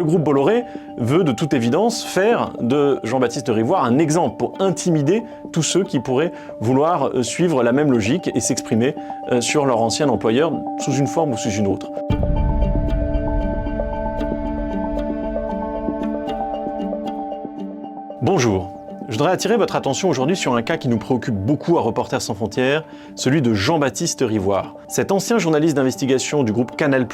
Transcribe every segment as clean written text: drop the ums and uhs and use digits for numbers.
Le groupe Bolloré veut de toute évidence faire de Jean-Baptiste Rivoire un exemple pour intimider tous ceux qui pourraient vouloir suivre la même logique et s'exprimer sur leur ancien employeur sous une forme ou sous une autre. Bonjour. Je voudrais attirer votre attention aujourd'hui sur un cas qui nous préoccupe beaucoup à Reporters sans frontières, celui de Jean-Baptiste Rivoire. Cet ancien journaliste d'investigation du groupe Canal+,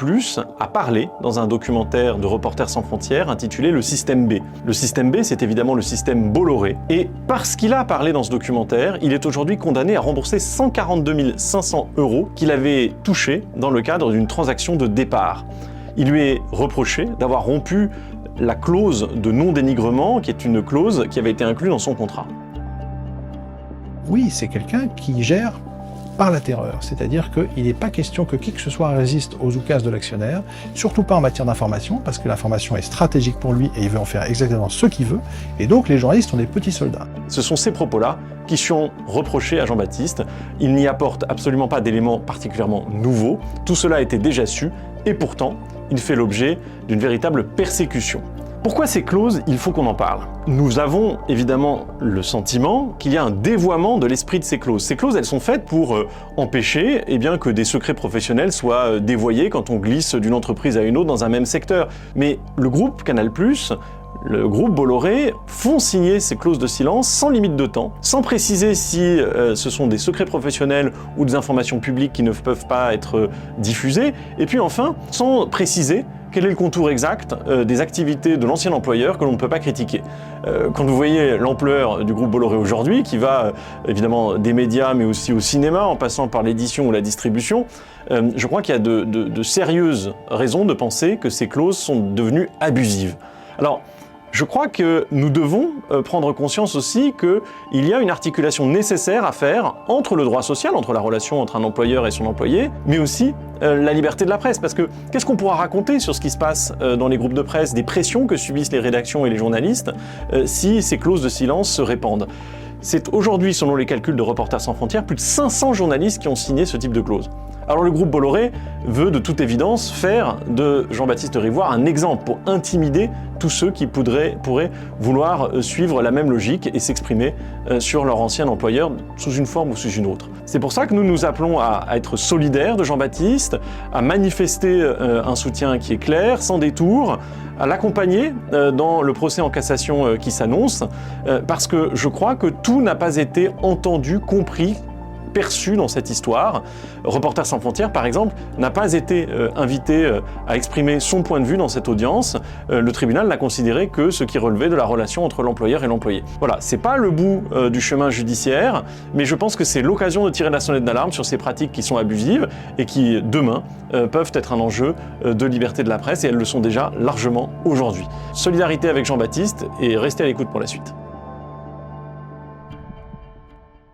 a parlé dans un documentaire de Reporters sans frontières intitulé Le Système B. Le Système B, c'est évidemment le système Bolloré. Et parce qu'il a parlé dans ce documentaire, il est aujourd'hui condamné à rembourser 142 500 € qu'il avait touchés dans le cadre d'une transaction de départ. Il lui est reproché d'avoir rompu la clause de non-dénigrement, qui est une clause qui avait été inclue dans son contrat. Oui, c'est quelqu'un qui gère par la terreur, c'est-à-dire qu'il n'est pas question que qui que ce soit résiste aux oukases de l'actionnaire, surtout pas en matière d'information, parce que l'information est stratégique pour lui et il veut en faire exactement ce qu'il veut, et donc les journalistes ont des petits soldats. Ce sont ces propos-là qui sont reprochés à Jean-Baptiste. Il n'y apporte absolument pas d'éléments particulièrement nouveaux, tout cela était déjà su, et pourtant, il fait l'objet d'une véritable persécution. Pourquoi ces clauses, il faut qu'on en parle? Nous avons évidemment le sentiment qu'il y a un dévoiement de l'esprit de ces clauses. Ces clauses, elles sont faites pour empêcher que des secrets professionnels soient dévoyés quand on glisse d'une entreprise à une autre dans un même secteur. Mais le groupe Canal+, le groupe Bolloré font signer ces clauses de silence sans limite de temps, sans préciser si ce sont des secrets professionnels ou des informations publiques qui ne peuvent pas être diffusées, et puis enfin, sans préciser quel est le contour exact des activités de l'ancien employeur que l'on ne peut pas critiquer. Quand vous voyez l'ampleur du groupe Bolloré aujourd'hui, qui va évidemment des médias mais aussi au cinéma, en passant par l'édition ou la distribution, je crois qu'il y a de sérieuses raisons de penser que ces clauses sont devenues abusives. Alors, je crois que nous devons prendre conscience aussi qu'il y a une articulation nécessaire à faire entre le droit social, entre la relation entre un employeur et son employé, mais aussi la liberté de la presse. Parce que qu'est-ce qu'on pourra raconter sur ce qui se passe dans les groupes de presse, des pressions que subissent les rédactions et les journalistes, si ces clauses de silence se répandent? C'est aujourd'hui, selon les calculs de Reporters sans frontières, plus de 500 journalistes qui ont signé ce type de clause. Alors le groupe Bolloré veut de toute évidence faire de Jean-Baptiste Rivoire un exemple pour intimider tous ceux qui pourraient vouloir suivre la même logique et s'exprimer sur leur ancien employeur sous une forme ou sous une autre. C'est pour ça que nous nous appelons à être solidaires de Jean-Baptiste, à manifester un soutien qui est clair, sans détour, à l'accompagner dans le procès en cassation qui s'annonce, parce que je crois que tout n'a pas été entendu, compris, perçu dans cette histoire. Reporters sans frontières, par exemple, n'a pas été invité à exprimer son point de vue dans cette audience. Le tribunal n'a considéré que ce qui relevait de la relation entre l'employeur et l'employé. Voilà, c'est pas le bout du chemin judiciaire, mais je pense que c'est l'occasion de tirer la sonnette d'alarme sur ces pratiques qui sont abusives et qui, demain, peuvent être un enjeu de liberté de la presse, et elles le sont déjà largement aujourd'hui. Solidarité avec Jean-Baptiste et restez à l'écoute pour la suite.